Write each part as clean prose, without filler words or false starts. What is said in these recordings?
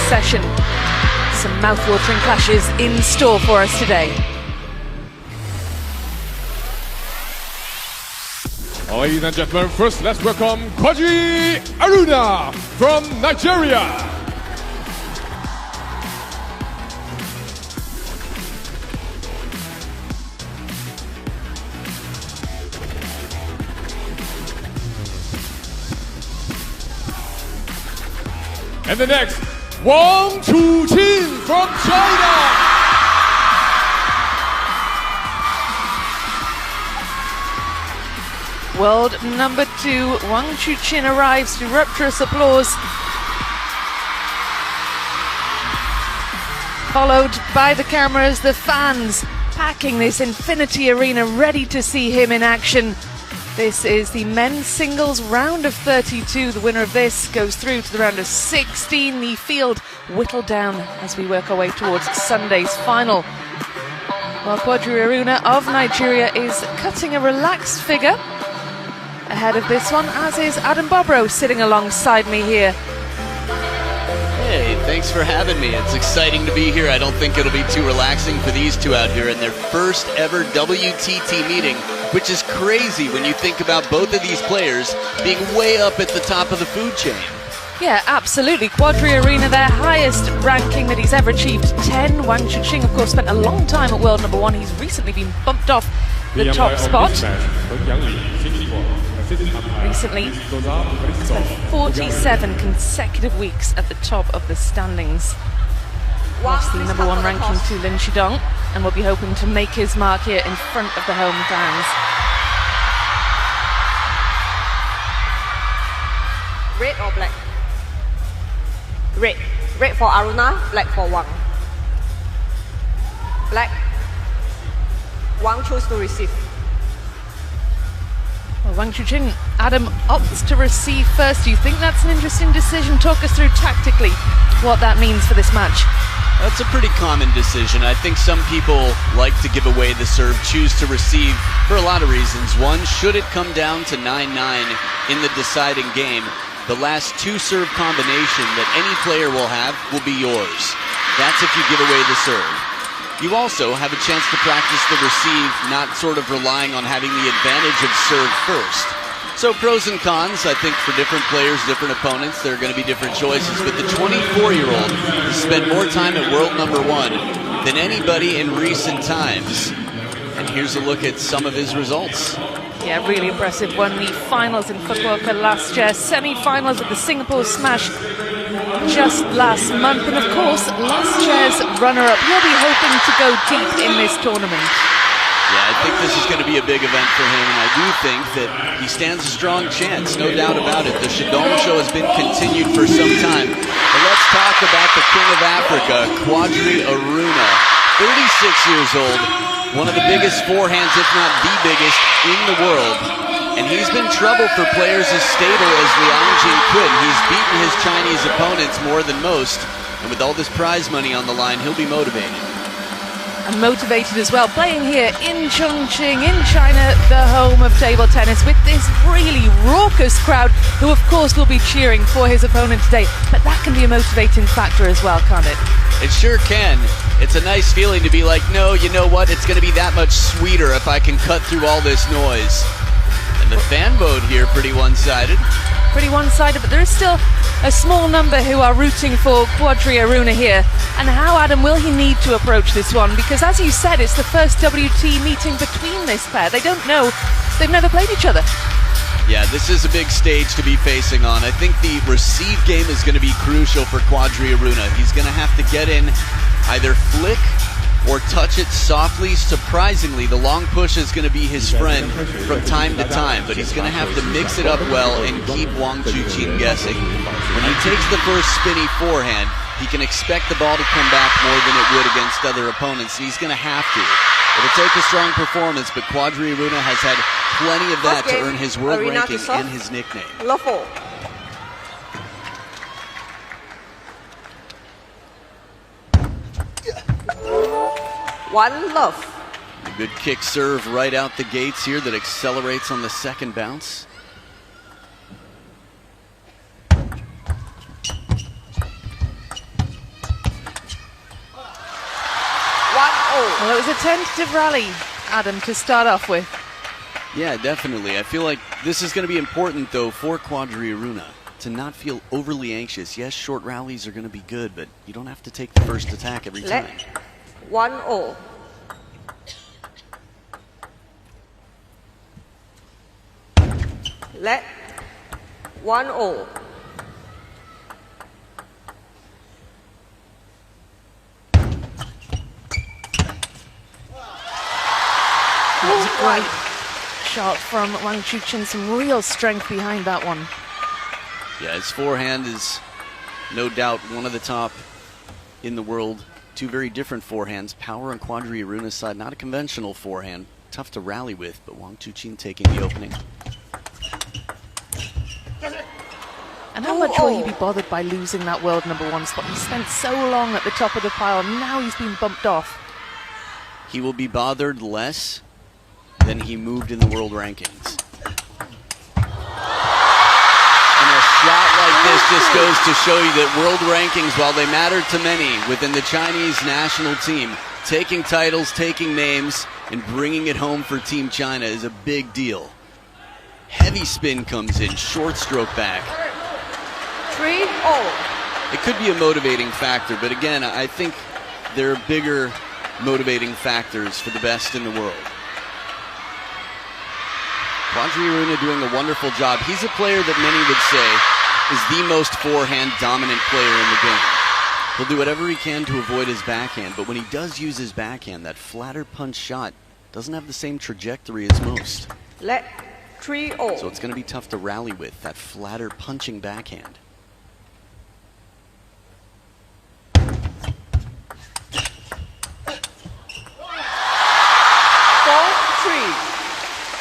session. Some mouth-watering clashes in store for us today. Ladies and gentlemen, first let's welcome Quadri ARUNA from Nigeria. And the next, Wang Chuqin from China. World number 2, Wang Chuqin arrives to rapturous applause, followed by the cameras, the fans packing this Infinity Arena, ready to see him in action. This is the men's singles round of 32. The winner of this goes through to the round of 16. The field whittled down as we work our way towards Sunday's final. While Quadri ARUNA of Nigeria is cutting a relaxed figure ahead of this one, as is Adam Bobrow sitting alongside me here. Hey, thanks for having me. It's exciting to be here. I don't think it'll be too relaxing for these two out here in their first ever WTT meeting, which is crazy when you think about both of these players being way up at the top of the food chain. Yeah, absolutely. Quadri ARUNA, their highest ranking that he's ever achieved, 10. Wang Chuqin, of course, spent a long time at world number 1. He's recently been bumped off the top spot. Recently, spent 47 consecutive weeks at the top of the standings. Lost the number 1 ranking to Lin Shidong, and will be hoping to make his mark here in front of the home fans. Red or black? Red. Red for ARUNA, black for Wang. Black. Wang chose to receive. Well, Wang Chuqin, Adam opts to receive first. Do you think that's an interesting decision? Talk us through tactically what that means for this match. That's a pretty common decision. I think some people like to give away the serve, choose to receive for a lot of reasons. One, should it come down to 9-9 in the deciding game, the last 2 serve combination that any player will have will be yours. That's if you give away the serve. You also have a chance to practice the receive, not sort of relying on having the advantage of serve first. So pros and cons, I think for different players, different opponents, there are going to be different choices. But the 24-year-old has spent more time at world number 1 than anybody in recent times. And here's a look at some of his results. Yeah, really impressive. Won the finals in Fukuoka last year, semi-finals at the Singapore Smash just last month, and of course, last year's runner-up. He'll be hoping to go deep in this tournament. Yeah, I think this is going to be a big event for him, and I do think that he stands a strong chance, no doubt about it. The Shatou show has been continued for some time. But let's talk about the King of Africa, Quadri ARUNA. 36 years old, one of the biggest forehands, if not the biggest, in the world. And he's been trouble for players as stable as Quadri. He's beaten his Chinese opponents more than most. And with all this prize money on the line, he'll be motivated. And motivated as well, playing here in Chongqing, in China, the home of table tennis, with this really raucous crowd, who of course will be cheering for his opponent today. But that can be a motivating factor as well, can't it? It sure can. It's a nice feeling to be like, no, you know what, it's going to be that much sweeter if I can cut through all this noise. And the fan vote here, pretty one-sided. Pretty one-sided, but there is still a small number who are rooting for Quadri ARUNA here. And how, Adam, will he need to approach this one? Because as you said, it's the first WT meeting between this pair. They don't know, they've never played each other. Yeah, this is a big stage to be facing on. I think the receive game is going to be crucial for Quadri ARUNA. He's going to have to get in, either flick or touch it softly. Surprisingly, the long push is going to be his friend from time to time, but he's going to have to mix it up well and keep Wang Chuqin guessing. When he takes the first spinny forehand, he can expect the ball to come back more than it would against other opponents, and he's going to have to. It'll take a strong performance, but Quadri ARUNA has had plenty of that to earn his world ranking and his nickname. Lawful. One love. A good kick serve right out the gates here that accelerates on the second bounce. Well, it was a tentative rally, Adam, to start off with. Yeah, definitely. I feel like this is going to be important, though, for Quadri ARUNA to not feel overly anxious. Yes, short rallies are going to be good, but you don't have to take the first attack every time. 1-0. Let 1-0. That was a great shot from Wang Chuqin, some real strength behind that one. Yeah, his forehand is no doubt one of the top in the world. Two very different forehands. Power on Quadri ARUNA's side, not a conventional forehand. Tough to rally with, but Wang Chuqin taking the opening. And how much will he be bothered by losing that world #1 spot? He spent so long at the top of the pile, now he's been bumped off. He will be bothered less than he moved in the world rankings. And a shot like this just goes to show you that world rankings, while they matter to many within the Chinese national team, taking titles, taking names, and bringing it home for Team China is a big deal. Heavy spin comes in, short stroke back. 3-0. It could be a motivating factor, but again, I think there are bigger motivating factors for the best in the world. Quadri ARUNA doing a wonderful job. He's a player that many would say is the most forehand dominant player in the game. He'll do whatever he can to avoid his backhand, but when he does use his backhand, that flatter punch shot doesn't have the same trajectory as most. Let 3-0. So it's going to be tough to rally with, that flatter punching backhand.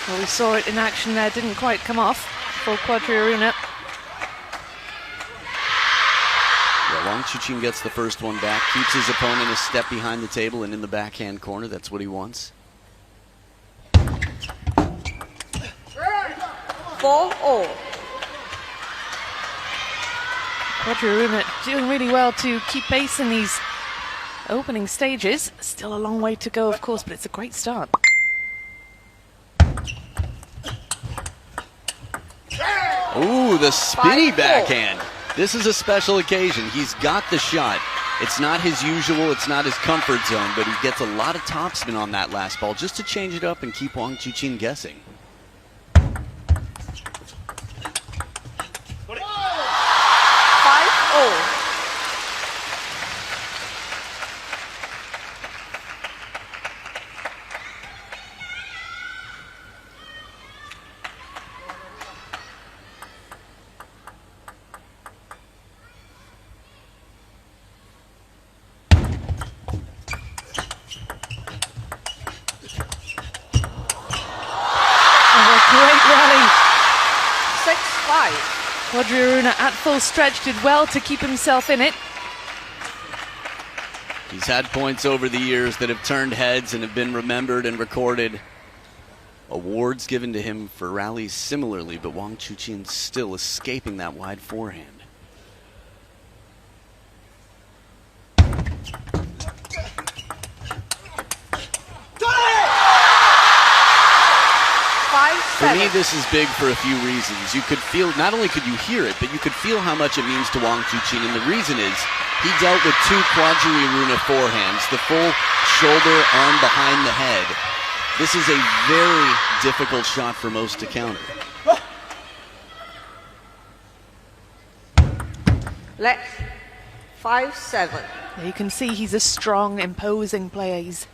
Well, we saw it in action there, didn't quite come off for Quadri ARUNA. Yeah, Wang Chuqin gets the first one back, keeps his opponent a step behind the table and in the backhand corner. That's what he wants. 4-0. Quadri ARUNA doing really well to keep pace in these opening stages. Still a long way to go, of course, but it's a great start. Ooh, the spinny backhand. This is a special occasion. He's got the shot. It's not his usual, it's not his comfort zone, but he gets a lot of topspin on that last ball just to change it up and keep Wang Chuqin guessing. 5-0. Quadri ARUNA at full stretch did well to keep himself in it. He's had points over the years that have turned heads and have been remembered and recorded. Awards given to him for rallies similarly, but Wang Chuqin still escaping that wide forehand. For me, this is big for a few reasons. You could feel, not only could you hear it, but you could feel how much it means to Wang Chuqin. And the reason is, he dealt with two Quadri ARUNA forehands, the full shoulder, arm behind the head. This is a very difficult shot for most to counter. Let 5-7. You can see he's a strong, imposing player. He's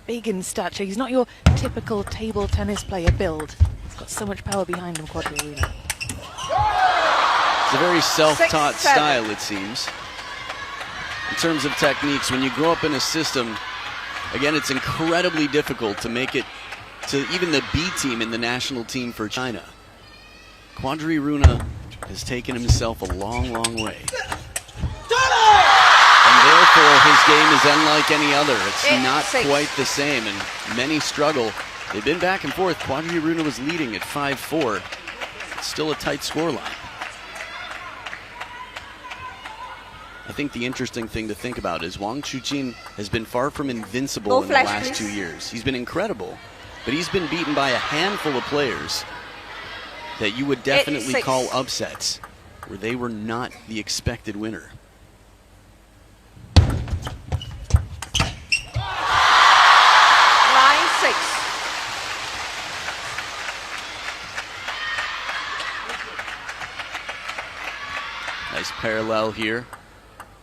big in stature. He's not your typical table tennis player build. He's got so much power behind him, Quadri ARUNA. It's a very self-taught style, it seems. In terms of techniques, when you grow up in a system, again, it's incredibly difficult to make it to even the B team in the national team for China. Quadri ARUNA has taken himself a long, long way. And therefore, his game is unlike any other. It's not quite the same, and many struggle. They've been back and forth. Quadri ARUNA was leading at 5-4. It's still a tight scoreline. I think the interesting thing to think about is Wang Chuqin has been far from invincible in the last 2 years. He's been incredible, but he's been beaten by a handful of players that you would definitely call upsets, where they were not the expected winner. Nice parallel here.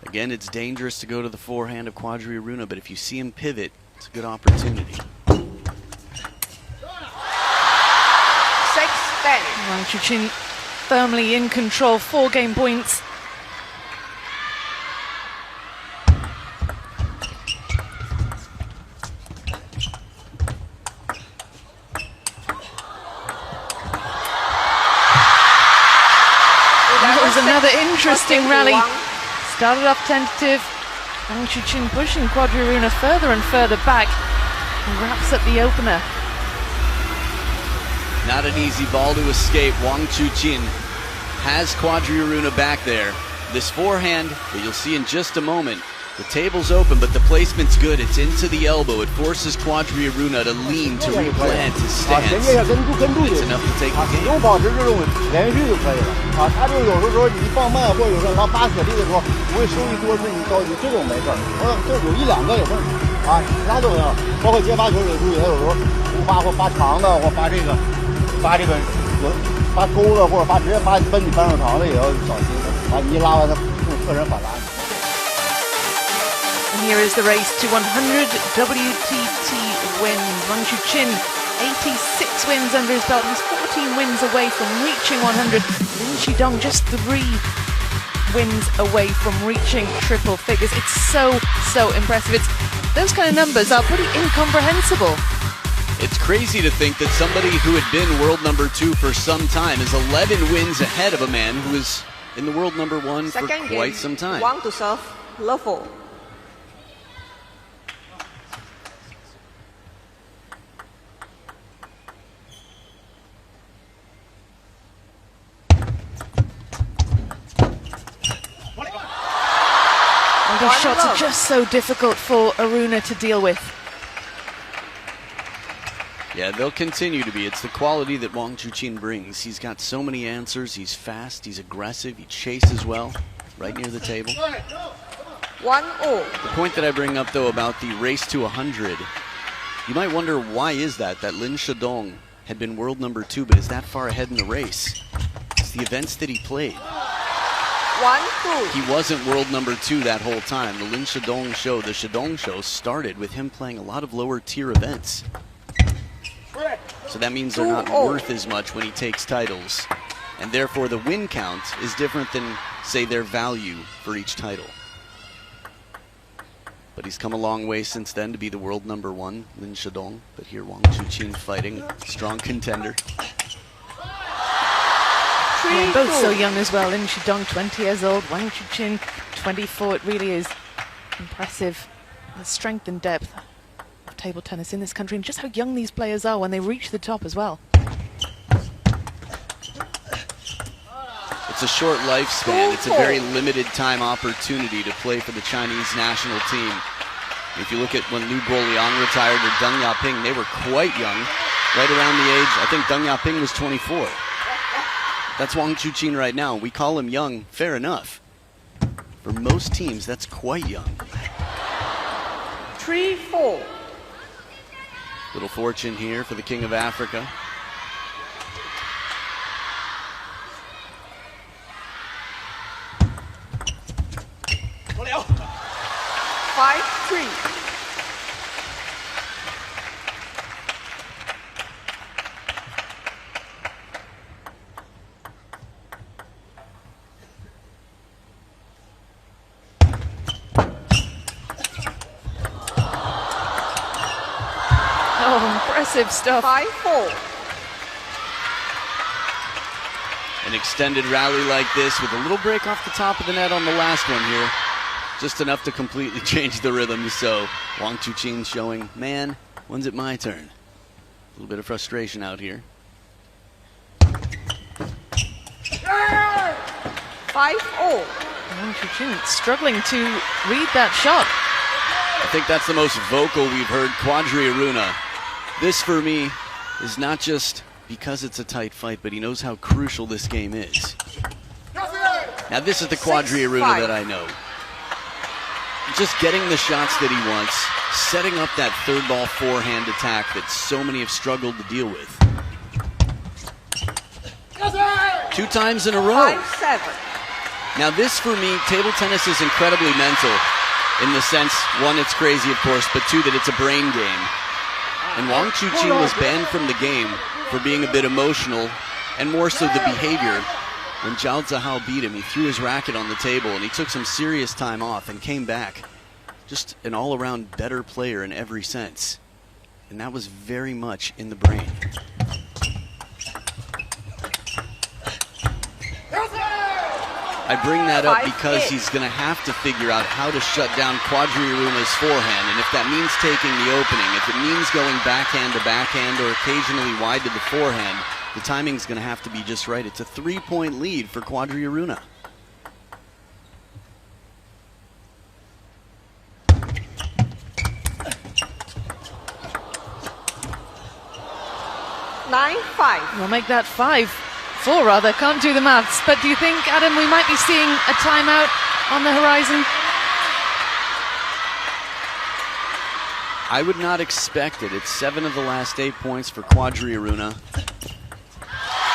Again, it's dangerous to go to the forehand of Quadri ARUNA, but if you see him pivot, it's a good opportunity. 6-10. Wang Chuqin firmly in control, 4 game points. That was another interesting rally. Started off tentative. Wang Chuqin pushing Quadri ARUNA further and further back. And wraps up the opener. Not an easy ball to escape. Wang Chuqin has Quadri ARUNA back there. This forehand that you'll see in just a moment, the table's open, but the placement's good. It's into the elbow. It forces Quadri ARUNA to lean, to replant his stance. It's enough to take the game. 有保持这种连续就可以了啊。他就有的时候你放慢，或者有时候往发雪地的时候，不会收一多次你着急，这种没事儿。这有1-2个有事儿啊，其他都没有。包括接发球也注意，他有时候不发或发长的，或发这个有发钩的，或者直接发奔你半手长的也要小心啊。你一拉完他用侧身反拉。 And here is the race to 100 WTT wins. Wang Chuqin, 86 wins under his belt. He's 14 wins away from reaching 100. Lin Shidong just 3 wins away from reaching triple figures. It's so impressive. Those kind of numbers are pretty incomprehensible. It's crazy to think that somebody who had been world number 2 for some time is 11 wins ahead of a man who was in the world number 1 for quite some time. Wang to serve, level. Those shots are just so difficult for ARUNA to deal with. Yeah, they'll continue to be. It's the quality that Wang Chuqin brings. He's got so many answers. He's fast, he's aggressive, he chases well, right near the table. 1-0. The point that I bring up, though, about the race to 100, you might wonder why is that Lin Shidong had been world number 2, but is that far ahead in the race? It's the events that he played. 1-2. He wasn't world number 2 that whole time. The Lin Shidong show, the Shidong show, started with him playing a lot of lower tier events. So that means they're not worth as much when he takes titles. And therefore the win count is different than, say, their value for each title. But he's come a long way since then to be the world number 1, Lin Shidong. But here Wang Chuqin fighting, strong contender. Yeah, both so young as well. Lin Shidong, 20 years old. Wang Chuqin, 24. It really is impressive. The strength and depth of table tennis in this country, and just how young these players are when they reach the top as well. It's a short lifespan. It's a very limited time opportunity to play for the Chinese national team. If you look at when Liu Guoliang retired or Deng Yaping, they were quite young, right around the age, I think Deng Yaping was 24. That's Wang Chuqin right now. We call him young, fair enough. For most teams, that's quite young. 3-4. Little fortune here for the King of Africa. Impressive stuff. 5-4. An extended rally like this with a little break off the top of the net on the last one here. Just enough to completely change the rhythm. So Wang Chuqin showing, man, when's it my turn? A little bit of frustration out here. 5-0. Wang Chuqin struggling to read that shot. I think that's the most vocal we've heard Quadri ARUNA. This, for me, is not just because it's a tight fight, but he knows how crucial this game is. Now, this is the Quadri ARUNA that I know. Just getting the shots that he wants, setting up that third ball forehand attack that so many have struggled to deal with. 2 times in a row. 5-7. Now this, for me, table tennis is incredibly mental in the sense, one, it's crazy, of course, but two, that it's a brain game. And Wang Chuqin was banned from the game for being a bit emotional, and more so the behavior. When Zhao Zihao beat him, he threw his racket on the table, and he took some serious time off and came back. Just an all-around better player in every sense. And that was very much in the brain. I bring that up because he's going to have to figure out how to shut down Quadri ARUNA's forehand, and if that means taking the opening, if it means going backhand to backhand or occasionally wide to the forehand, the timing's going to have to be just right. It's a 3-point lead for Quadri ARUNA. Nine-5. We'll make that 5-4 rather. Can't do the maths. But do you think, Adam, we might be seeing a timeout on the horizon? I would not expect it. It's 7 of the last 8 points for Quadri ARUNA.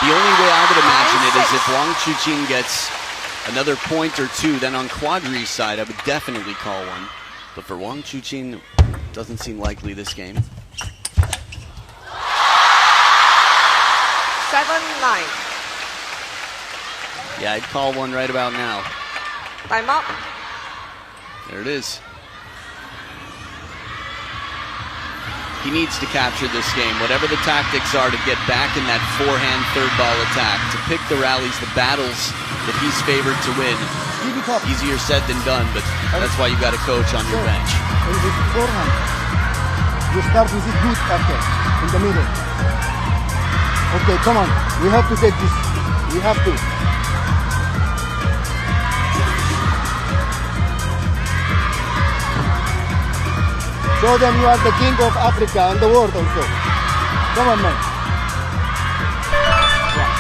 The only way I would imagine it is if Wang Chuqin gets another point or 2, then on Quadri's side, I would definitely call one. But for Wang Chuqin, doesn't seem likely this game. 7-9. Yeah, I'd call one right about now. Time up. There it is. He needs to capture this game, whatever the tactics are, to get back in that forehand third ball attack, to pick the rallies, the battles that he's favored to win. Easier said than done, but that's why you got a coach on your bench. Forehand. You start with it good after, in the middle. Okay, come on. We have to take this. We have to. Show them you are the king of Africa and the world also. Come on, man. Yeah.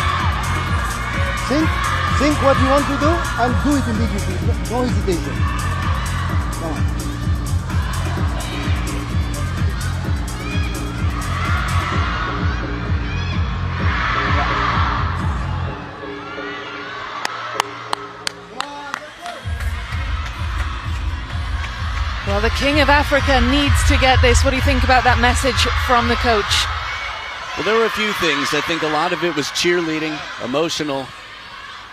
Think what you want to do and do it immediately. No hesitation. Come on. Well, the King of Africa needs to get this. What do you think about that message from the coach? Well, there were a few things. I think a lot of it was cheerleading, emotional,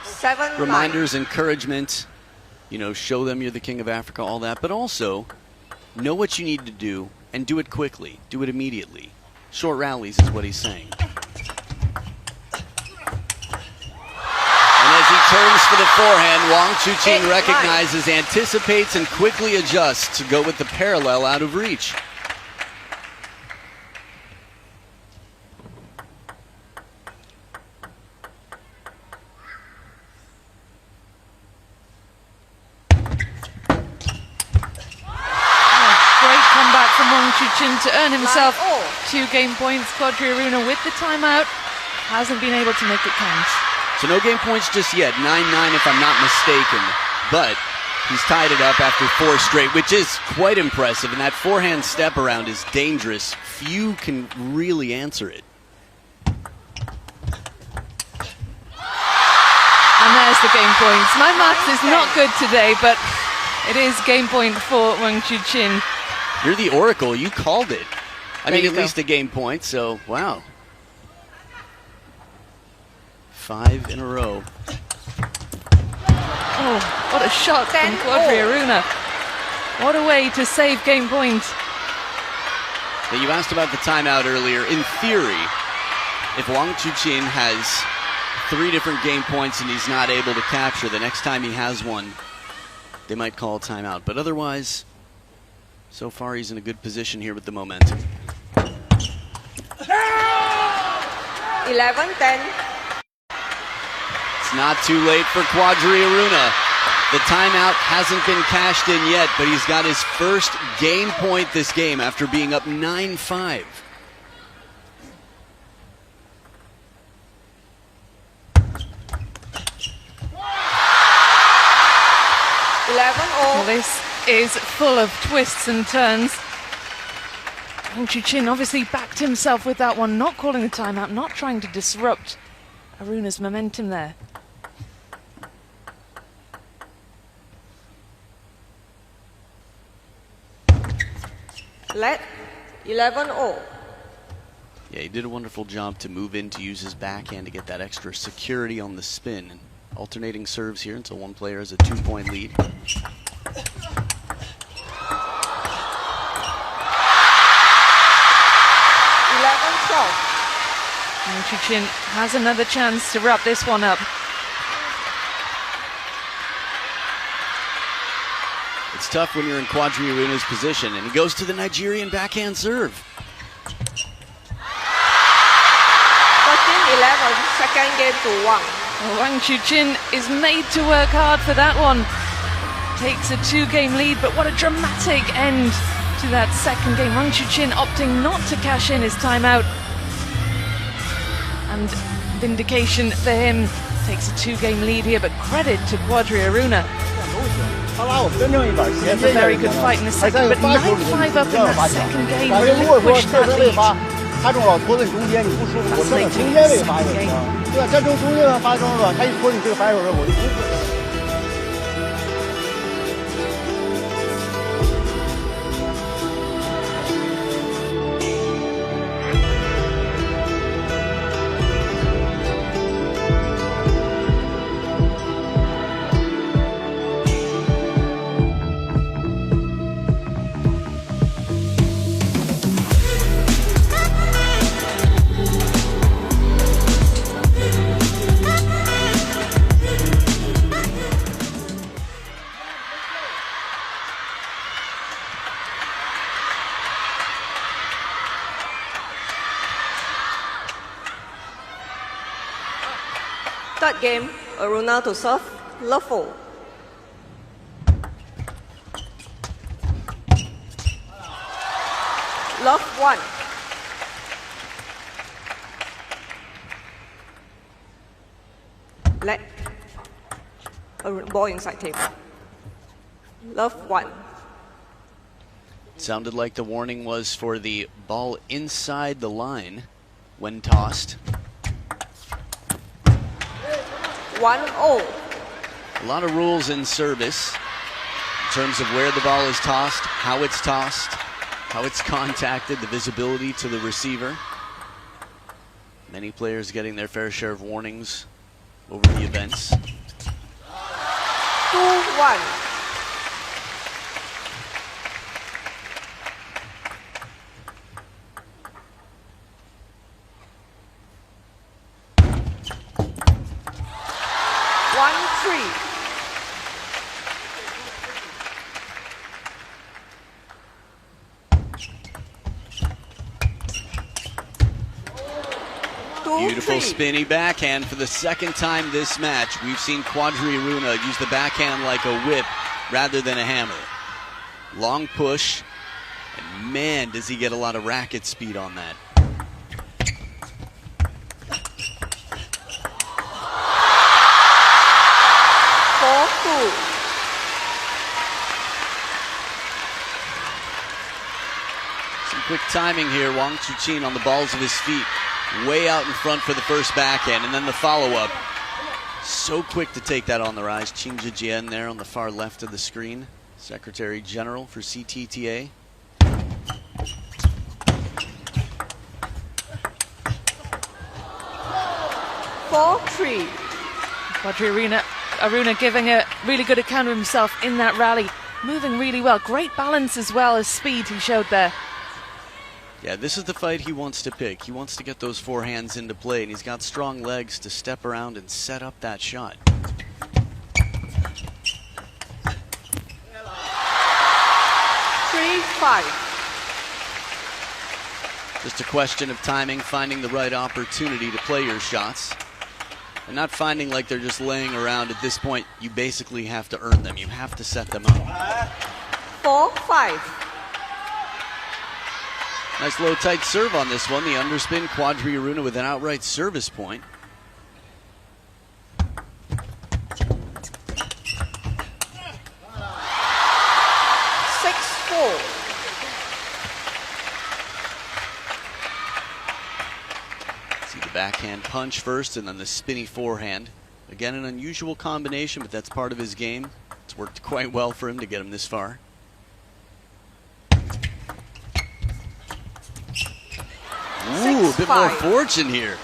7-9. reminders, encouragement. You know, show them you're the King of Africa, all that. But also, know what you need to do and do it quickly. Do it immediately. Short rallies is what he's saying. And as he turns for the forehand, Wang Chuqin recognizes, anticipates, and quickly adjusts to go with the parallel out of reach. Great comeback from Wang Chuqin to earn himself 2 game points. Quadri ARUNA with the timeout hasn't been able to make it count. So no game points just yet, 9-9 if I'm not mistaken. But he's tied it up after 4 straight, which is quite impressive. And that forehand step around is dangerous. Few can really answer it. And there's the game points. My maths is not good today, but it is game point for Wang Chuqin. You're the oracle. You called it. I mean, at go. least a game point, so wow. 5 in a row. Oh, what a shot from 10-4. Quadri ARUNA. What a way to save game point. Now, you asked about the timeout earlier. In theory, if Wang Chuqin has 3 different game points and he's not able to capture, the next time he has one, they might call a timeout. But otherwise, so far he's in a good position here with the momentum. 11-10. It's not too late for Quadri ARUNA. The timeout hasn't been cashed in yet, but he's got his first game point this game after being up 9-5. Well, this is full of twists and turns. Wang Chuqin obviously backed himself with that one, not calling the timeout, not trying to disrupt ARUNA's momentum there. Let 11-0. Yeah, he did a wonderful job to move in to use his backhand to get that extra security on the spin. And alternating serves here until one player has a 2-point lead. Wang Chuqin has another chance to wrap this one up. It's tough when you're in Quadri ARUNA's position, and he goes to the Nigerian backhand serve. 13-11, second game to Wang. Well, Wang Chuqin is made to work hard for that one. Takes a 2-game lead, but what a dramatic end to that second game. Wang Chuqin opting not to cash in his timeout. And vindication for him. Takes a 2-game lead here, but credit to Quadri ARUNA. A very good fight in the second, but 9-5 up in that second game. Relinquished that lead. Fascinating second game. Third game, ARUNA to serve, love 4. Love 1. Let ball inside table. Love 1. Sounded like the warning was for the ball inside the line when tossed. 1-0. A lot of rules in service in terms of where the ball is tossed, how it's contacted, the visibility to the receiver. Many players getting their fair share of warnings over the events. 2-1. Beautiful spinny backhand for the second time this match. We've seen Quadri ARUNA use the backhand like a whip rather than a hammer. Long push, and man, does he get a lot of racket speed on that. Some quick timing here. Wang Chuqin on the balls of his feet. Way out in front for the first backhand, and then the follow-up. So quick to take that on the rise. Qin Zhijian there on the far left of the screen. Secretary General for CTTA. Quadri ARUNA giving a really good account of himself in that rally. Moving really well. Great balance as well as speed he showed there. Yeah, this is the fight he wants to pick. He wants to get those forehands into play, and he's got strong legs to step around and set up that shot. 3-5. Just a question of timing, finding the right opportunity to play your shots. and not finding like they're just laying around. At this point, you basically have to earn them. You have to set them up. 4-5. Nice low tight serve on this one. The underspin, Quadri ARUNA with an outright service point. See the backhand punch first and then the spinny forehand. Again, an unusual combination, but that's part of his game. It's worked quite well for him to get him this far. Ooh, a bit more fortune here.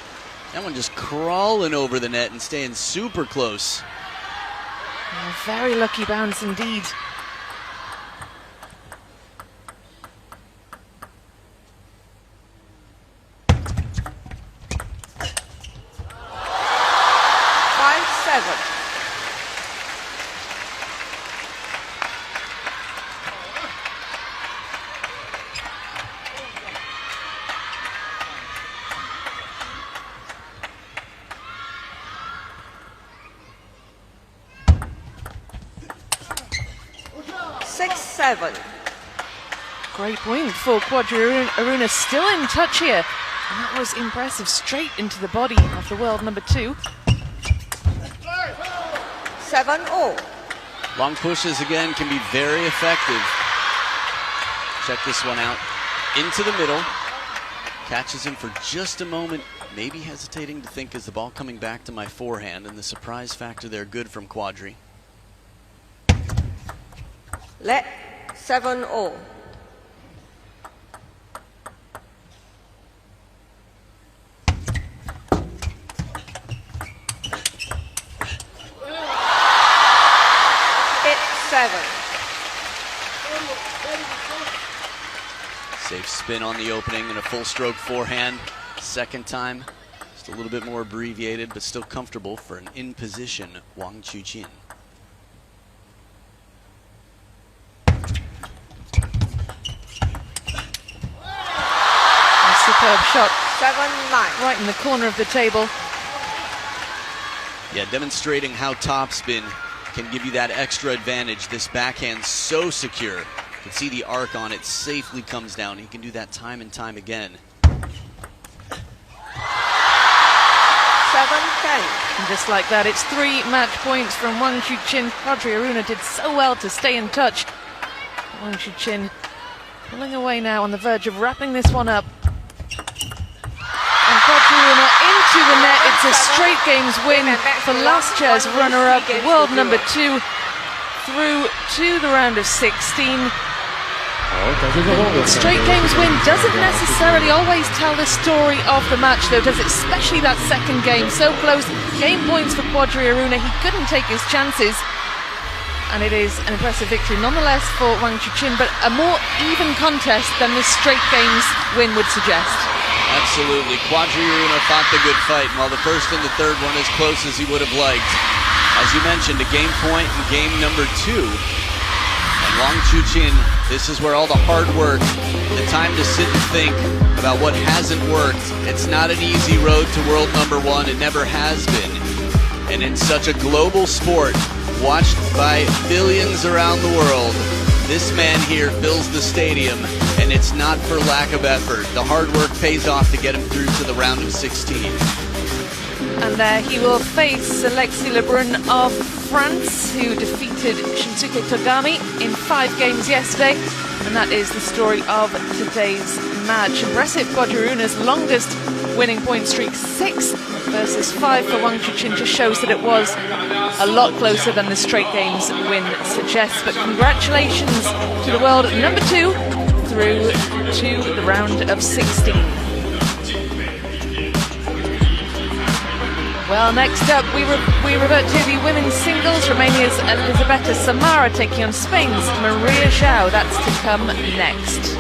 That one just crawling over the net and staying super close. A very lucky bounce indeed. Great point for Quadri ARUNA, still in touch here. And that was impressive, straight into the body of the world number 2. 7-0. Long pushes again can be very effective. Check this one out. Into the middle. Catches him for just a moment. Maybe hesitating to think, is the ball coming back to my forehand? And the surprise factor there, good from Quadri. Let 7-0. Safe spin on the opening and a full stroke forehand. Second time, just a little bit more abbreviated, but still comfortable for an in position Wang Chuqin. Superb shot. 7-9. Right in the corner of the table. Yeah, demonstrating how topspin can give you that extra advantage. This backhand so secure. You can see the arc on it safely comes down. He can do that time and time again. 7-10. And just like that, it's 3 match points from Wang Chuqin. Quadri ARUNA did so well to stay in touch. Wang Chuqin pulling away now on the verge of wrapping this one up. And Quadri ARUNA into the net. It's a straight games win for last year's runner-up, world number 2, through to the round of 16. Straight games win doesn't necessarily always tell the story of the match, though, does it? Especially that second game, so close. Game points for Quadri ARUNA. He couldn't take his chances, and it is an impressive victory nonetheless for Wang Chuqin, but a more even contest than this straight games win would suggest. Absolutely. Quadri ARUNA fought the good fight, and while the first and the third one as close as he would have liked, as you mentioned, a game point in game number 2. And Wang Chuqin, this is where all the hard work, the time to sit and think about what hasn't worked. It's not an easy road to world number 1. It never has been. And in such a global sport, watched by billions around the world, this man here fills the stadium, and it's not for lack of effort. The hard work pays off to get him through to the round of 16. And there he will face Alexis Lebrun of France, who defeated Shinsuke Togami in 5 games yesterday. And that is the story of today's match. Impressive. Quadri ARUNA's longest winning point streak, 6 versus 5 for Wang Chuqin, just shows that it was a lot closer than the straight games win suggests. But congratulations to the world number 2 through to the round of 16. Well, next up, we revert to the women's singles. Romania's Elisabeta Samara taking on Spain's Maria João. That's to come next.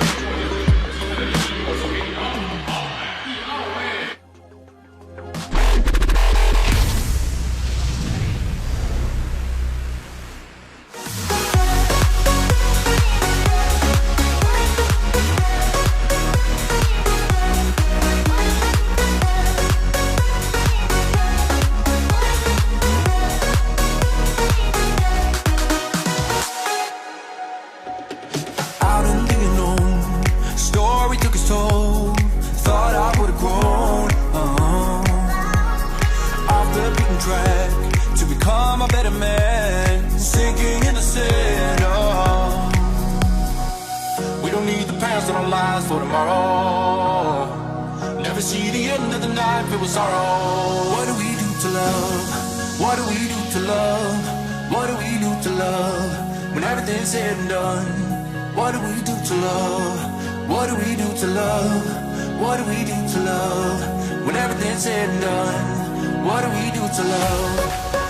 wasting our lives for tomorrow. Never see the end of the night filled with sorrow. What do we do to love? What do we do to love? What do we do to love? When everything's said and done, what do we do to love? What do we do to love? What do we do to love? When everything's said and done, what do we do to love?